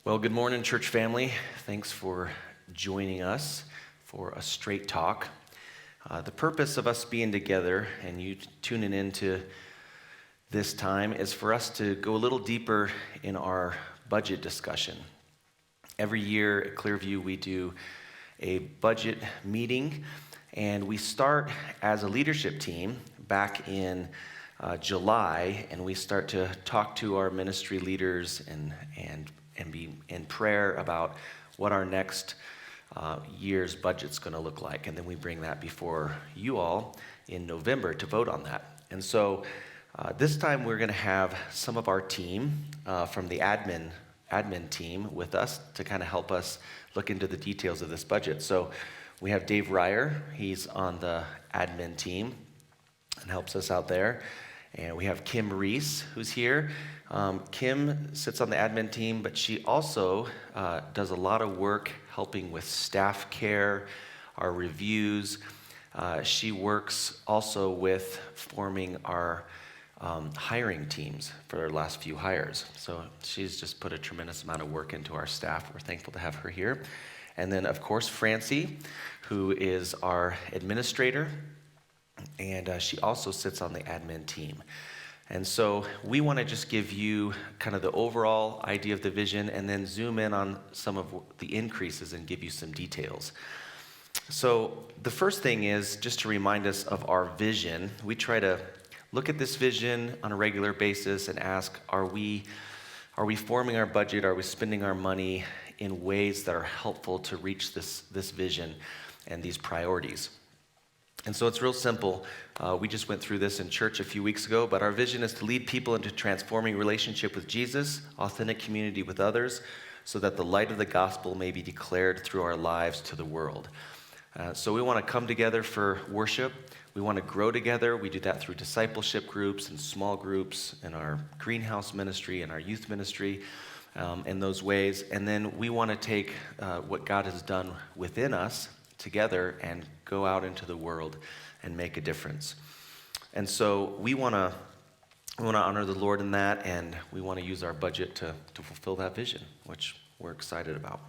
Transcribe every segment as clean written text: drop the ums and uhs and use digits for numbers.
Well, good morning, church family. Thanks for joining us for a straight talk. The purpose of us being together and you tuning into this time is for us to go a little deeper in our budget discussion. Every year at Clearview, we do a budget meeting, and we start as a leadership team back in July, and we start to talk to our ministry leaders and be in prayer about what our next year's budget's going to look like. And then we bring that before you all in November to vote on that. And so this time we're going to have some of our team from the admin team with us to kind of help us look into the details of this budget. So we have Dave Ryer. He's on the admin team and helps us out there. And we have Kim Reese, who's here. Kim sits on the admin team, but she also does a lot of work helping with staff care, our reviews. She works also with forming our hiring teams for our last few hires. So she's just put a tremendous amount of work into our staff. We're thankful to have her here. And then, of course, Francie, who is our administrator, and she also sits on the admin team. And so we want to just give you kind of the overall idea of the vision and then zoom in on some of the increases and give you some details. So the first thing is just to remind us of our vision. We try to look at this vision on a regular basis and ask, are we forming our budget? Are we spending our money in ways that are helpful to reach this vision and these priorities? And so it's real simple. We just went through this in church a few weeks ago, but our vision is to lead people into transforming relationship with Jesus, authentic community with others, so that the light of the gospel may be declared through our lives to the world. So we want to come together for worship. We want to grow together. We do that through discipleship groups and small groups and our greenhouse ministry and our youth ministry in those ways. And then we want to take what God has done within us together and go out into the world and make a difference. And so we want to honor the Lord in that, and we want to use our budget to fulfill that vision, which we're excited about.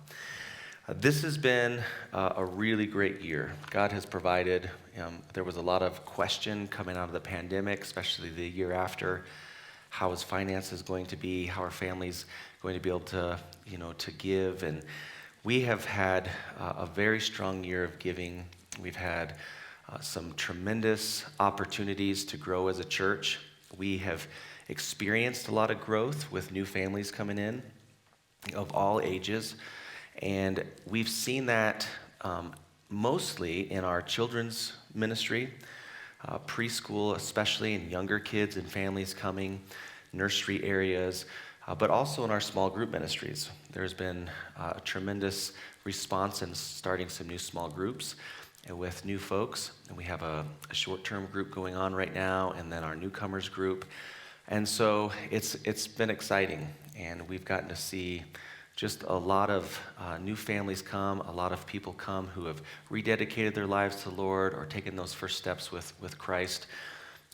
This has been a really great year. God has provided. There was a lot of question coming out of the pandemic, especially the year after. How is finances going to be? How are families going to be able to, to give? And we have had a very strong year of giving. We've had some tremendous opportunities to grow as a church. We have experienced a lot of growth with new families coming in of all ages. And we've seen that mostly in our children's ministry, preschool especially, and younger kids and families coming, nursery areas, but also in our small group ministries. There's been a tremendous response in starting some new small groups with new folks. And we have a short-term group going on right now, and then our newcomers group. And so it's been exciting, and we've gotten to see just a lot of new families come, a lot of people come who have rededicated their lives to the Lord or taken those first steps with Christ.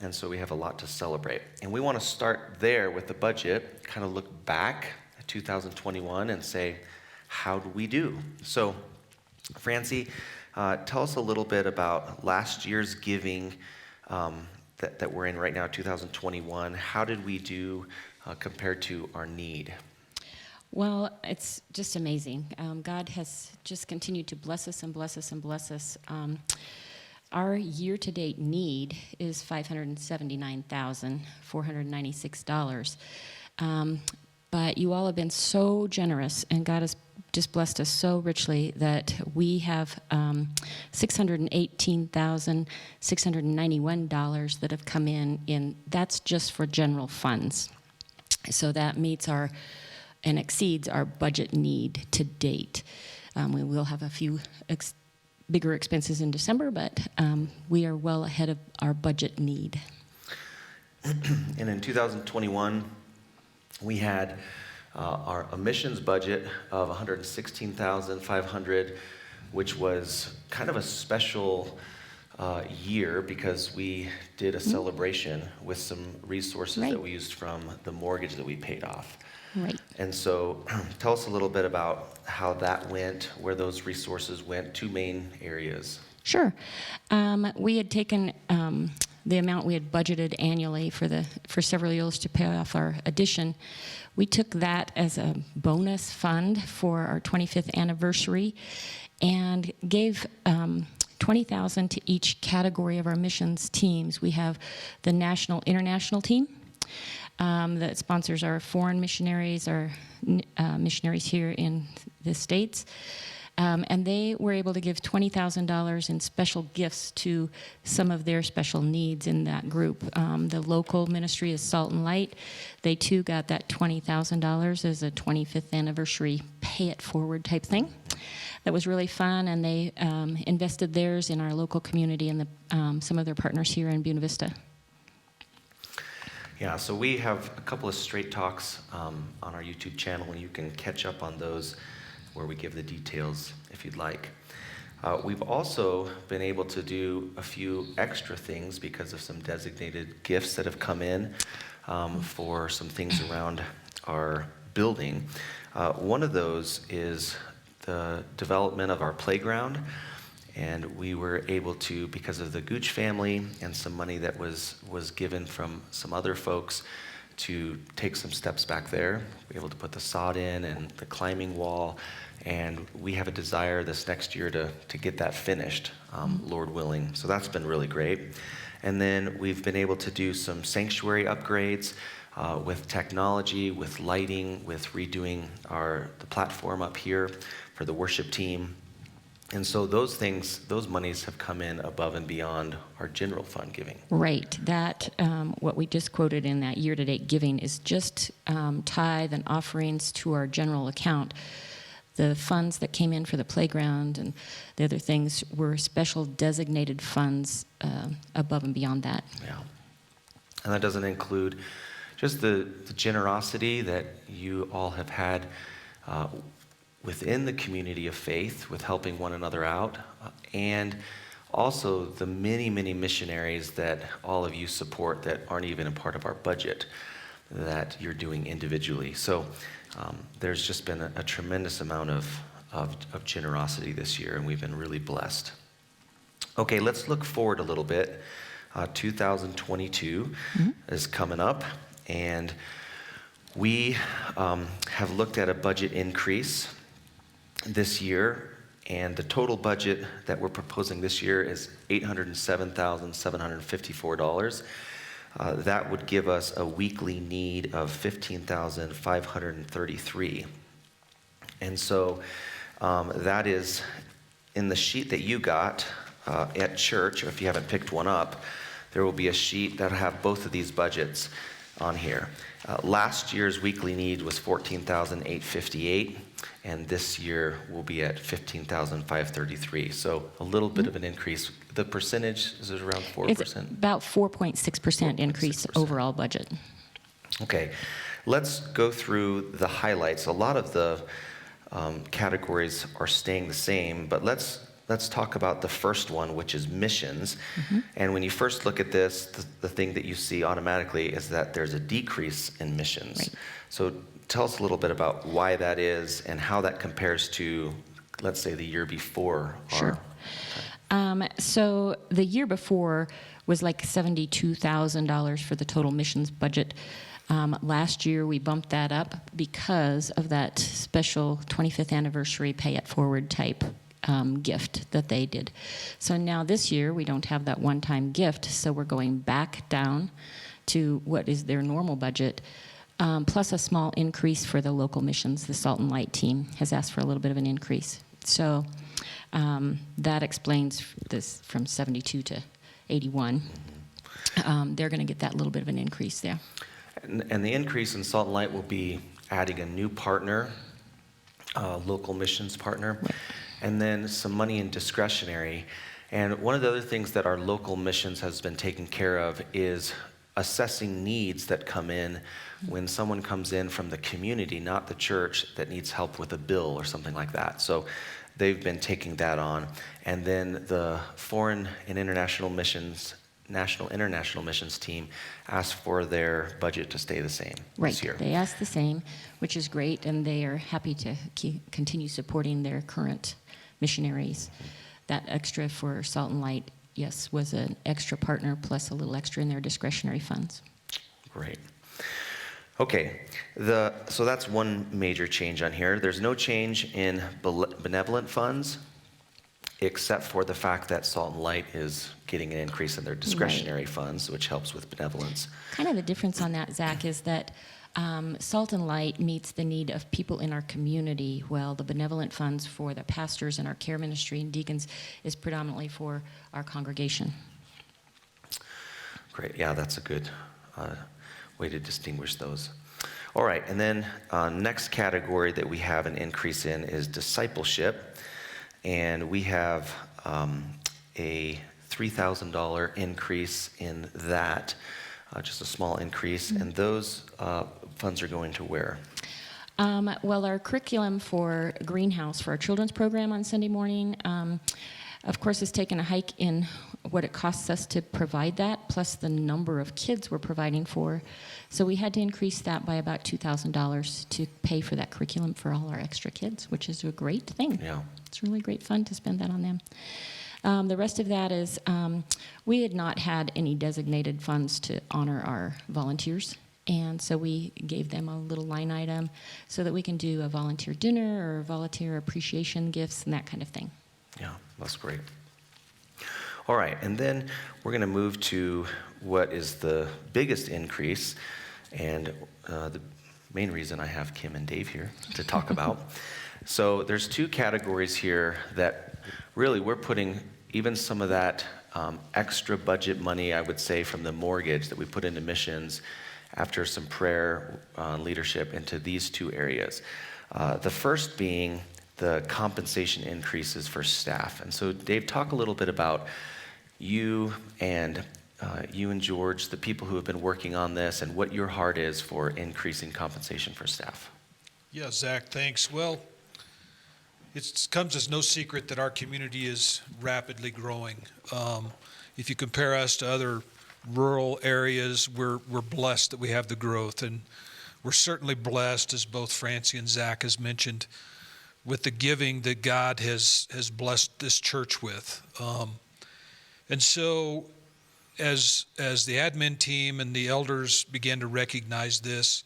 And so we have a lot to celebrate. And we want to start there with the budget, kind of look back at 2021 and say, how do we do? So, Francie, tell us a little bit about last year's giving that we're in right now, 2021. How did we do compared to our need? Well, it's just amazing. God has just continued to bless us and bless us and bless us. Our year-to-date need is $579,496. But you all have been so generous, and God has just blessed us so richly that we have $618,691 that have come in. That's just for general funds. So that meets and exceeds our budget need to date. We will have a few bigger expenses in December, but we are well ahead of our budget need. And in 2021, we had our emissions budget of $116,500, which was kind of a special year because we did a celebration with some resources that we used from the mortgage that we paid off. Right. And so tell us a little bit about how that went, where those resources went, two main areas. Sure. We had taken the amount we had budgeted annually for several years to pay off our addition. We took that as a bonus fund for our 25th anniversary and gave $20,000 to each category of our missions teams. We have the national international team that sponsors our foreign missionaries, our missionaries here in the States. And they were able to give $20,000 in special gifts to some of their special needs in that group. The local ministry is Salt and Light. They too got that $20,000 as a 25th anniversary pay it forward type thing. That was really fun, and they invested theirs in our local community and some of their partners here in Buena Vista. Yeah, so we have a couple of straight talks on our YouTube channel, and you can catch up on those where we give the details if you'd like. We've also been able to do a few extra things because of some designated gifts that have come in for some things around our building. One of those is the development of our playground. And we were able to, because of the Gooch family and some money that was given from some other folks, to take some steps back there. We were able to put the sod in and the climbing wall. And we have a desire this next year to get that finished, Lord willing. So that's been really great. And then we've been able to do some sanctuary upgrades with technology, with lighting, with redoing the platform up here for the worship team. And so those monies have come in above and beyond our general fund giving. Right. That, what we just quoted in that year-to-date giving is just tithe and offerings to our general account. The funds that came in for the playground and the other things were special designated funds above and beyond that. Yeah. And that doesn't include just the generosity that you all have had within the community of faith with helping one another out, and also the many, many missionaries that all of you support that aren't even a part of our budget that you're doing individually. So there's just been a tremendous amount of generosity this year, and we've been really blessed. Okay, let's look forward a little bit. 2022 is coming up, and we have looked at a budget increase this year, and the total budget that we're proposing this year is $807,754. That would give us a weekly need of $15,533. And so that is in the sheet that you got at church, or if you haven't picked one up, there will be a sheet that'll have both of these budgets on here. Last year's weekly need was $14,858, and this year we'll be at $15,533. So a little bit of an increase. The percentage is around 4%. It's about 4.6% increase overall budget. Okay, let's go through the highlights. A lot of the categories are staying the same, but let's talk about the first one, which is missions. And when you first look at this, the thing that you see automatically is that there's a decrease in missions. Right. So tell us a little bit about why that is and how that compares to, let's say, the year before. Sure. So the year before was like $72,000 for the total missions budget. Last year we bumped that up because of that special 25th anniversary pay it forward type gift that they did. So now this year we don't have that one-time gift, so we're going back down to what is their normal budget, plus a small increase for the local missions. The Salt and Light team has asked for a little bit of an increase. So that explains this from 72 to 81. They're going to get that little bit of an increase there. And the increase in Salt and Light will be adding a new partner, local missions partner, Right. and then some money in discretionary. And one of the other things that our local missions has been taking care of is assessing needs that come in when someone comes in from the community, not the church, that needs help with a bill or something like that. So they've been taking that on. And then the foreign and international missions national international missions team asked for their budget to stay the same Right. this year. They asked the same, which is great, and they are happy to continue supporting their current missionaries. That extra for Salt and Light, yes, was an extra partner plus a little extra in their discretionary funds. Great. Okay, so that's one major change on here. There's no change in benevolent funds, except for the fact that Salt and Light is getting an increase in their discretionary funds, which helps with benevolence. Kind of the difference on that, Zach, is that Salt and Light meets the need of people in our community, while the benevolent funds for the pastors and our care ministry and deacons is predominantly for our congregation. Great, yeah, that's a good way to distinguish those. All right, and then next category that we have an increase in is discipleship, and we have a $3,000 increase in that, just a small increase, and those funds are going to where? Well, our curriculum for Greenhouse, for our children's program on Sunday morning, of course, has taken a hike in what it costs us to provide that, plus the number of kids we're providing for. So we had to increase that by about $2,000 to pay for that curriculum for all our extra kids, which is a great thing. Yeah. It's really great fun to spend that on them. The rest of that is we had not had any designated funds to honor our volunteers. And so we gave them a little line item so that we can do a volunteer dinner or volunteer appreciation gifts and that kind of thing. Yeah, that's great. All right, and then we're going to move to what is the biggest increase, and the main reason I have Kim and Dave here to talk about. So there's two categories here that really we're putting even some of that extra budget money, I would say, from the mortgage that we put into missions after some prayer leadership into these two areas. The first being the compensation increases for staff. And so Dave, talk a little bit about you and George, the people who have been working on this, and what your heart is for increasing compensation for staff. Yeah, Zach, thanks. Well, it comes as no secret that our community is rapidly growing. If you compare us to other rural areas, we're blessed that we have the growth, and we're certainly blessed, as both Francie and Zach has mentioned, with the giving that God has blessed this church with. And so as the admin team and the elders began to recognize this,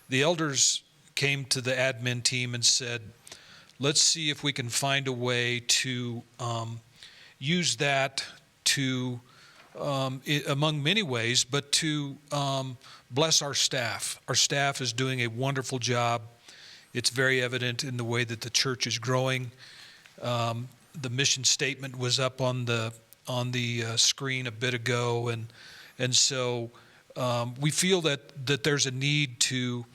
the elders came to the admin team and said, let's see if we can find a way to use that to, among many ways, but to bless our staff. Our staff is doing a wonderful job. It's very evident in the way that the church is growing. The mission statement was up on the screen a bit ago, and so we feel that there's a need to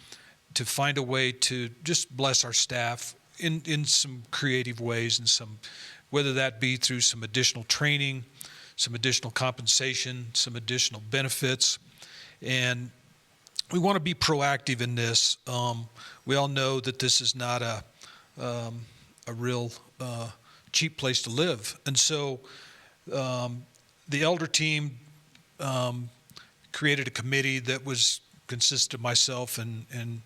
find a way to just bless our staff in some creative ways, and some, whether that be through some additional training, some additional compensation, some additional benefits, and we want to be proactive in this. We all know that this is not a real cheap place to live, and so the elder team created a committee that consisted of myself and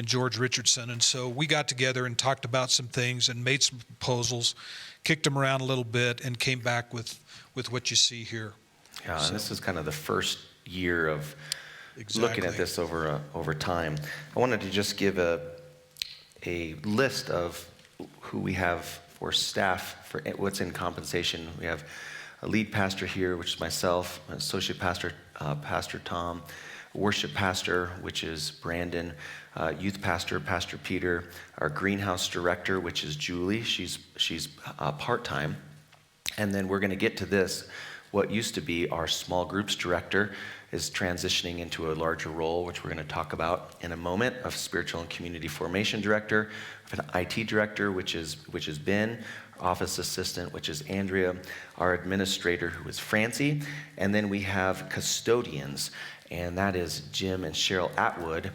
George Richardson, and so we got together and talked about some things and made some proposals, kicked them around a little bit, and came back with what you see here. Yeah, so, and this is kind of the first year of looking at this over time. I wanted to just give a list of who we have for staff for what's in compensation. We have a lead pastor here, which is myself, an associate pastor, Pastor Tom, worship pastor, which is Brandon, youth pastor, Pastor Peter, our greenhouse director, which is Julie. She's part-time. And then we're going to get to this. What used to be our small groups director is transitioning into a larger role, which we're going to talk about in a moment, of spiritual and community formation director, of an IT director, which is Ben, office assistant, which is Andrea, our administrator, who is Francie, and then we have custodians, and that is Jim and Cheryl Atwood.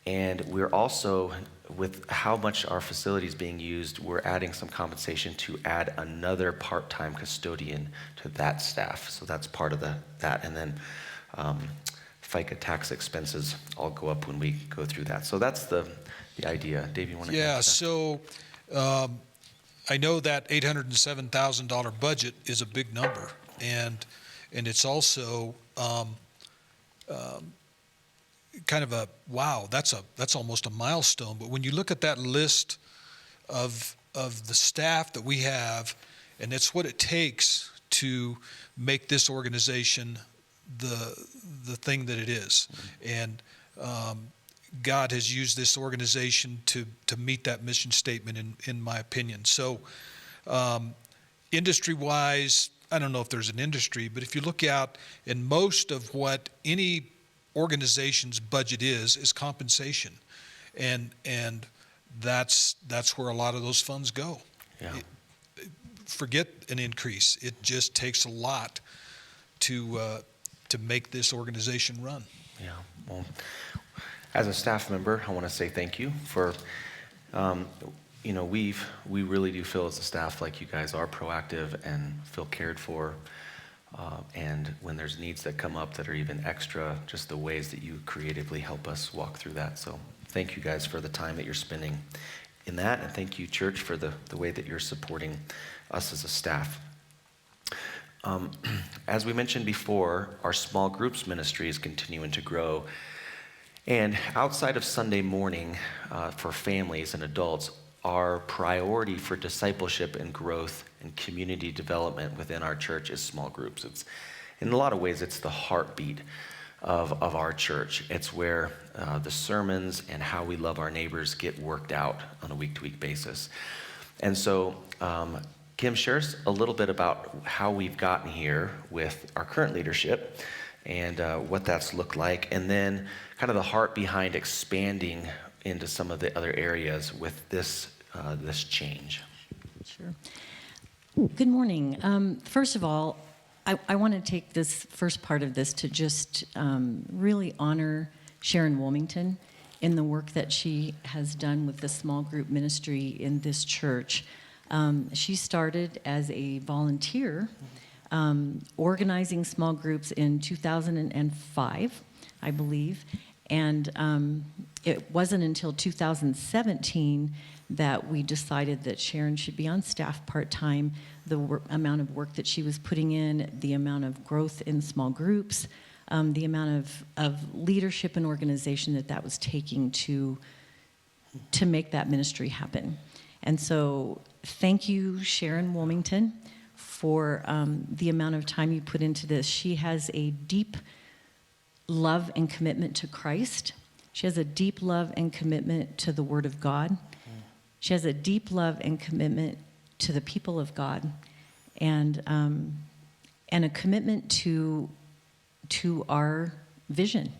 And we're also with how much our facility is being used, we're adding some compensation to add another part-time custodian to that staff. So that's part of that. And then FICA tax expenses all go up when we go through that. So that's the idea. Dave, you want to add to that? So I know that $807,000 budget is a big number, and it's also kind of a wow. That's almost a milestone. But when you look at that list of the staff that we have, and it's what it takes to make this organization the thing that it is, and God has used this organization to meet that mission statement, in my opinion. So industry-wise, I don't know if there's an industry, but if you look out, and most of what any organization's budget is compensation, and that's where a lot of those funds go. Yeah. Forget an increase. It just takes a lot to make this organization run. Yeah. Well, as a staff member, I want to say thank you for, we really do feel as a staff like you guys are proactive and feel cared for. And when there's needs that come up that are even extra, just the ways that you creatively help us walk through that. So thank you guys for the time that you're spending in that. And thank you, church, for the way that you're supporting us as a staff. As we mentioned before, our small groups ministry is continuing to grow. And outside of Sunday morning for families and adults, our priority for discipleship and growth and community development within our church is small groups. It's, in a lot of ways, it's the heartbeat of our church. It's where the sermons and how we love our neighbors get worked out on a week-to-week basis. And so, Kim, share us a little bit about how we've gotten here with our current leadership and what that's looked like, and then kind of the heart behind expanding into some of the other areas with this change. Sure. Good morning. First of all, I want to take this first part of this to just really honor Sharon Wilmington in the work that she has done with the small group ministry in this church. She started as a volunteer organizing small groups in 2005, I believe, and it wasn't until 2017 that we decided that Sharon should be on staff part-time. The amount of work that she was putting in, the amount of growth in small groups, the amount of leadership and organization that was taking to make that ministry happen. And so thank you, Sharon Wilmington, for the amount of time you put into this. She has a deep love and commitment to Christ. She has a deep love and commitment to the Word of God. She has a deep love and commitment to the people of God, and a commitment to our vision,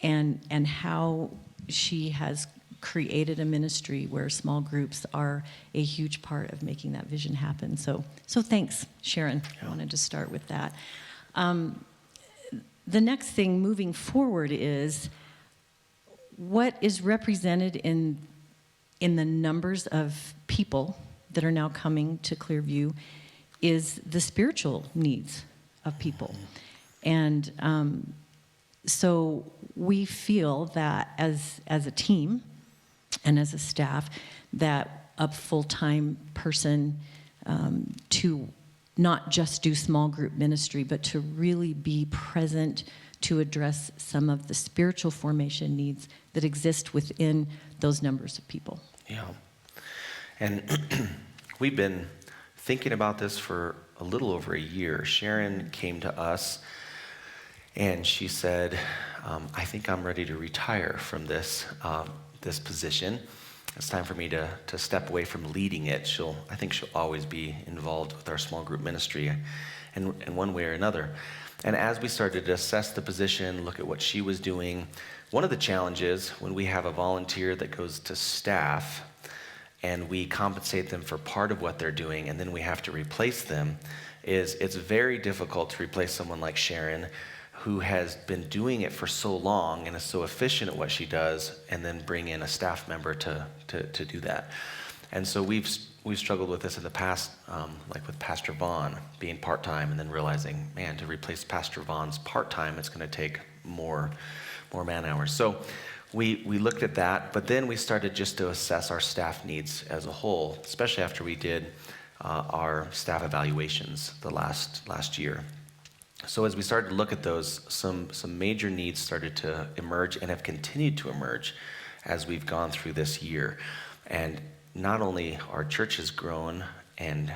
and how she has created a ministry where small groups are a huge part of making that vision happen. So thanks, Sharon. I wanted to start with that. The next thing moving forward is what is represented in the numbers of people that are now coming to Clearview is the spiritual needs of people. And so we feel that as a team and as a staff, that a full-time person to not just do small group ministry, but to really be present to address some of the spiritual formation needs that exist within those numbers of people. Yeah. And we've been thinking about this for a little over a year. Sharon came to us and she said, I think I'm ready to retire from this position. It's time for me to step away from leading it. I think she'll always be involved with our small group ministry in one way or another. And as we started to assess the position, look at what she was doing, one of the challenges when we have a volunteer that goes to staff and we compensate them for part of what they're doing and then we have to replace them is it's very difficult to replace someone like Sharon who has been doing it for so long and is so efficient at what she does, and then bring in a staff member to do that. And so we've struggled with this in the past, like with Pastor Vaughn being part-time and then realizing, man, to replace Pastor Vaughn's part-time, it's going to take more man hours. So we looked at that, but then we started just to assess our staff needs as a whole, especially after we did our staff evaluations the last year. So as we started to look at those, some major needs started to emerge and have continued to emerge as we've gone through this year. And not only our church has grown and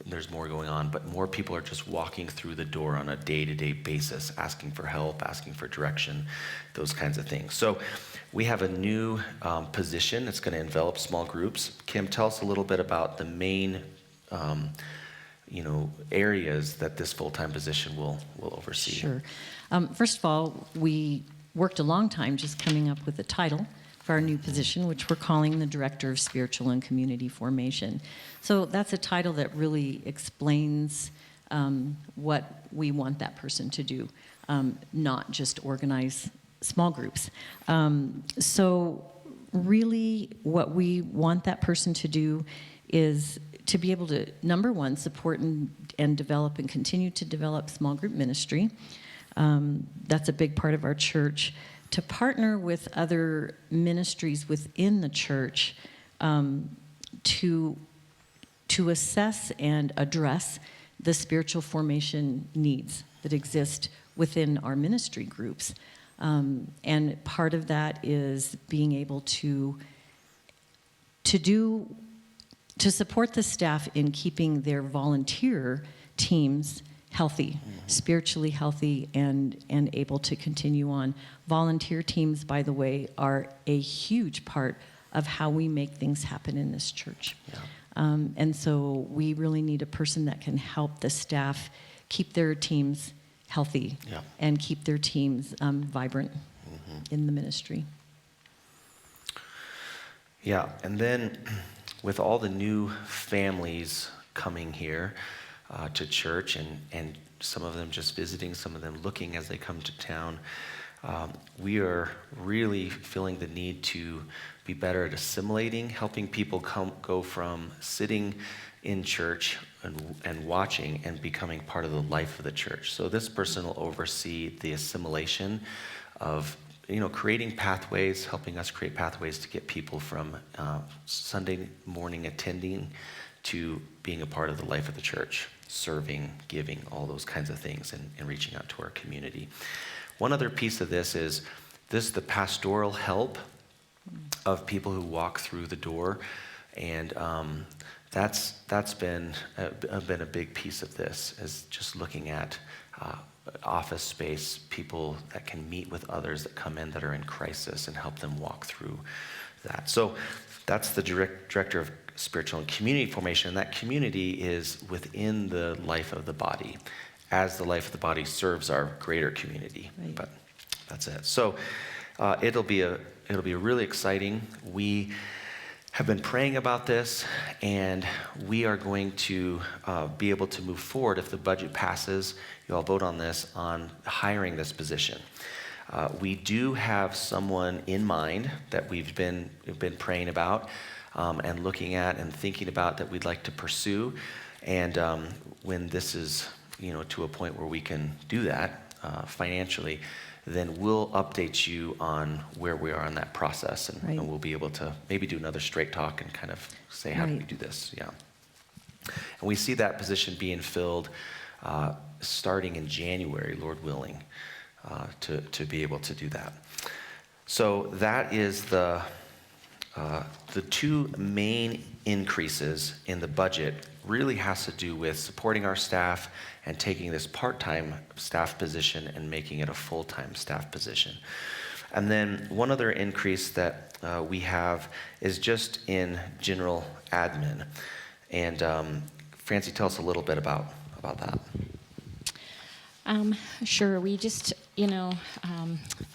there's more going on, but more people are just walking through the door on a day-to-day basis, asking for help, asking for direction, those kinds of things. So we have a new position that's going to envelop small groups. Kim, tell us a little bit about the main areas that this full-time position will oversee. Sure. First of all, we worked a long time just coming up with a title for our new position, which we're calling the Director of Spiritual and Community Formation. So that's a title that really explains what we want that person to do, not just organize small groups. So really what we want that person to do is to be able to, number one, support and develop and continue to develop small group ministry. That's a big part of our church. To partner with other ministries within the church to assess and address the spiritual formation needs that exist within our ministry groups. And part of that is being able to support the staff in keeping their volunteer teams healthy, spiritually healthy, and able to continue on. Volunteer teams, by the way, are a huge part of how we make things happen in this church. Yeah. And so we really need a person that can help the staff keep their teams healthy and keep their teams vibrant in the ministry. Yeah, and then with all the new families coming here to church, and some of them just visiting, some of them looking as they come to town, we are really feeling the need to be better at assimilating, helping people go from sitting in church and watching and becoming part of the life of the church. So this person will oversee the assimilation of creating pathways, helping us create pathways to get people from Sunday morning attending to being a part of the life of the church, serving, giving, all those kinds of things, and reaching out to our community. One other piece of this is the pastoral help of people who walk through the door, and that's been a big piece of this, is just looking at office space, people that can meet with others that come in that are in crisis and help them walk through that. So that's the director of spiritual and community formation. And that community is within the life of the body, as the life of the body serves our greater community. Right. But that's it. So it'll be really exciting. We have been praying about this, and we are going to be able to move forward if the budget passes. You all vote on this, on hiring this position. We do have someone in mind that we've been praying about and looking at and thinking about that we'd like to pursue. And when this is to a point where we can do that financially, then we'll update you on where we are in that process, and we'll be able to maybe do another straight talk and kind of say, how do we do this? Yeah. And we see that position being filled starting in January, Lord willing, to be able to do that. So that is the two main increases in the budget really has to do with supporting our staff and taking this part-time staff position and making it a full-time staff position. And then one other increase that we have is just in general admin. And Francie, tell us a little bit about that. Sure. We just,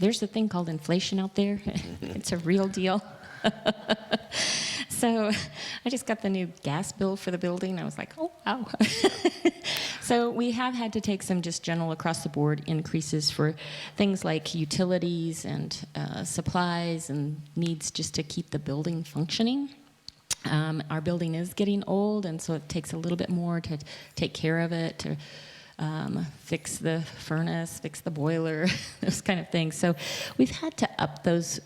there's a thing called inflation out there. It's a real deal. So I just got the new gas bill for the building. I was like, oh, wow. So we have had to take some just general across the board increases for things like utilities and supplies and needs just to keep the building functioning. Our building is getting old, and so it takes a little bit more to take care of it, to fix the furnace, fix the boiler, those kind of things. So we've had to up those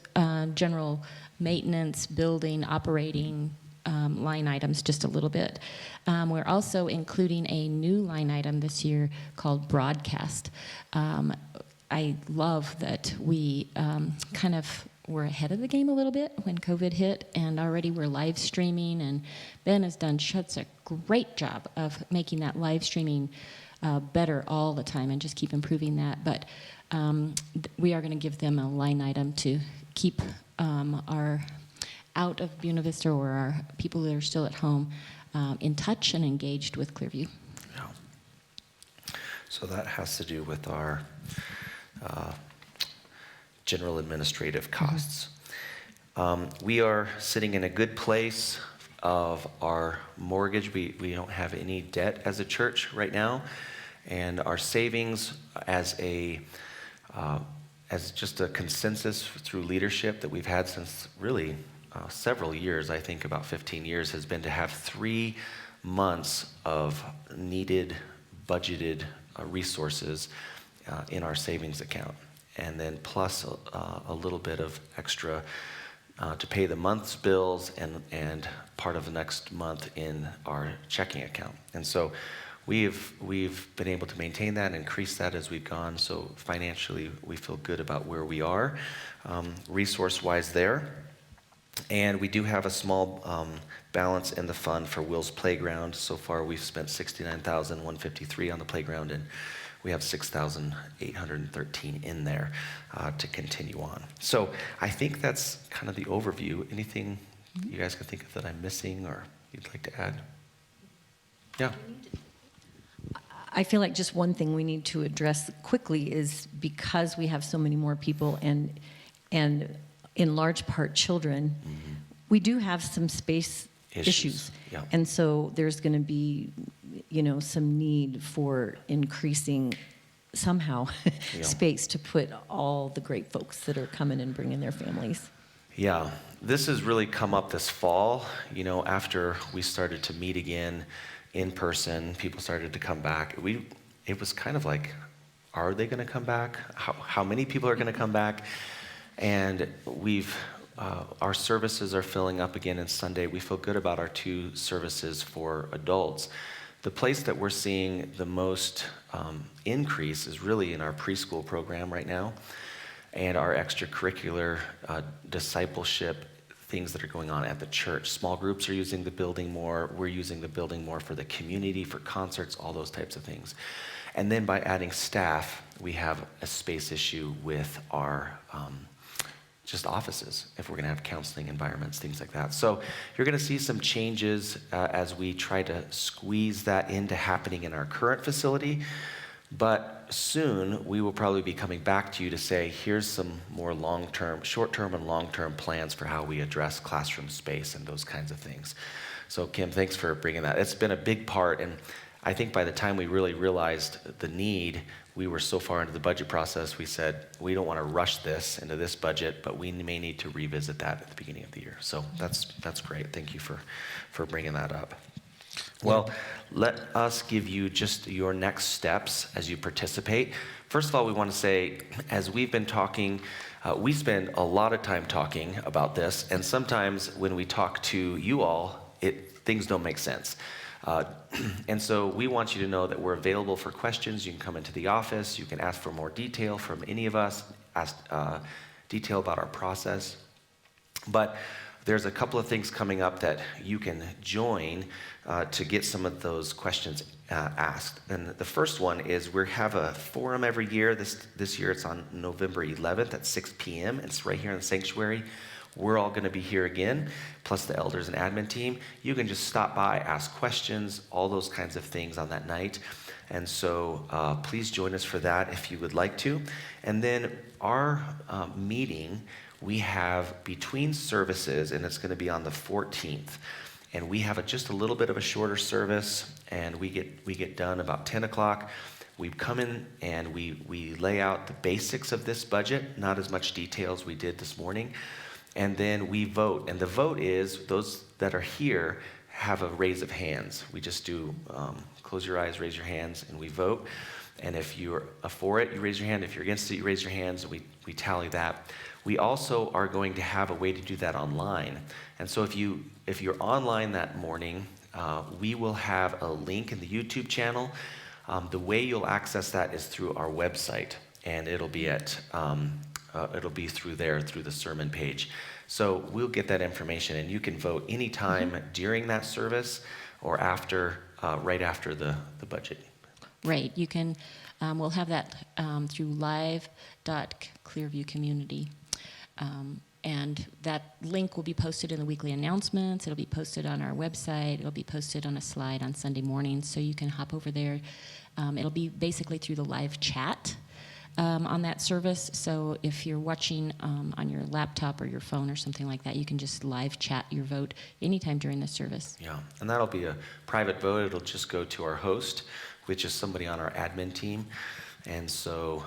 general maintenance, building, operating line items just a little bit. We're also including a new line item this year called broadcast. I love that we kind of were ahead of the game a little bit when COVID hit, and already we're live streaming, and Ben has done such a great job of making that live streaming better all the time and just keep improving that. But we are going to give them a line item to keep our out of Buena Vista or our people that are still at home in touch and engaged with Clearview. Yeah. So that has to do with our general administrative costs. We are sitting in a good place of our mortgage. We don't have any debt as a church right now, and our savings as just a consensus through leadership that we've had since really several years, I think about 15 years, has been to have 3 months of needed budgeted resources in our savings account, and then plus a little bit of extra to pay the month's bills and part of the next month in our checking account. And so we've been able to maintain that and increase that as we've gone. So financially, we feel good about where we are, resource-wise there. And we do have a small balance in the fund for Will's Playground. So far, we've spent $69,153 on the playground, and we have $6,813 in there to continue on. So I think that's kind of the overview. Anything you guys can think of that I'm missing or you'd like to add? Yeah. I feel like just one thing we need to address quickly is because we have so many more people and in large part children, we do have some space issues. Yeah. And so there's going to be, some need for increasing somehow space to put all the great folks that are coming and bringing their families. Yeah, this has really come up this fall, after we started to meet again in person, people started to come back. It was kind of like, are they going to come back? How many people are going to come back? And our services are filling up again on Sunday. We feel good about our 2 services for adults. The place that we're seeing the most increase is really in our preschool program right now, and our extracurricular discipleship things that are going on at the church. Small groups are using the building more. We're using the building more for the community, for concerts, all those types of things. And then by adding staff, we have a space issue with our just offices, if we're going to have counseling environments, things like that. So you're going to see some changes as we try to squeeze that into happening in our current facility. But soon, we will probably be coming back to you to say, here's some more long-term, short-term and long-term plans for how we address classroom space and those kinds of things. So Kim, thanks for bringing that. It's been a big part, and I think by the time we really realized the need, we were so far into the budget process, we said, we don't want to rush this into this budget, but we may need to revisit that at the beginning of the year. So that's great. Thank you for bringing that up. Well, let us give you just your next steps as you participate. First of all, we want to say, as we've been talking, we spend a lot of time talking about this, and sometimes when we talk to you all, things don't make sense. And so we want you to know that we're available for questions. You can come into the office. You can ask for more detail from any of us, ask detail about our process. But there's a couple of things coming up that you can join to get some of those questions asked. And the first one is we have a forum every year. This year it's on November 11th at 6 p.m. It's right here in the sanctuary. We're all going to be here again, plus the elders and admin team. You can just stop by, ask questions, all those kinds of things on that night. And so please join us for that if you would like to. And then our meeting we have between services, and it's going to be on the 14th. And we have just a little bit of a shorter service, and we get done about 10 o'clock. We come in and we lay out the basics of this budget, not as much detail as we did this morning. And then we vote. And the vote is those that are here have a raise of hands. We just do close your eyes, raise your hands, and we vote. And if you're for it, you raise your hand. If you're against it, you raise your hands, and we tally that. We also are going to have a way to do that online. And so if you're online that morning, we will have a link in the YouTube channel. The way you'll access that is through our website, and it'll be through there, through the sermon page. So we'll get that information, and you can vote anytime during that service or after, right after the budget. Right. You can. We'll have that through live.clearviewcommunity. And that link will be posted in the weekly announcements. It'll be posted on our website. It'll be posted on a slide on Sunday mornings, so you can hop over there. It'll be basically through the live chat on that service. So if you're watching on your laptop or your phone or something like that, you can just live chat your vote anytime during the service. Yeah, and that'll be a private vote. It'll just go to our host, which is somebody on our admin team. And so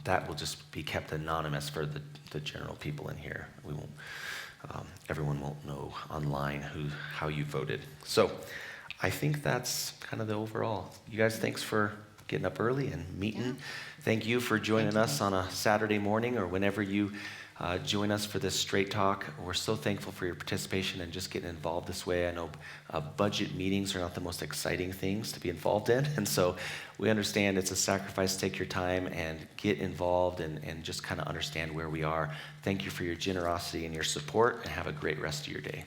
that will just be kept anonymous for the general people in here. We won't. Everyone won't know online how you voted. So I think that's kind of the overall. You guys, thanks for getting up early and meeting. Yeah. Thank you for joining us on a Saturday morning or whenever you join us for this Straight Talk. We're so thankful for your participation and just getting involved this way. I know budget meetings are not the most exciting things to be involved in, and so we understand it's a sacrifice. Take your time and get involved and just kind of understand where we are. Thank you for your generosity and your support, and have a great rest of your day.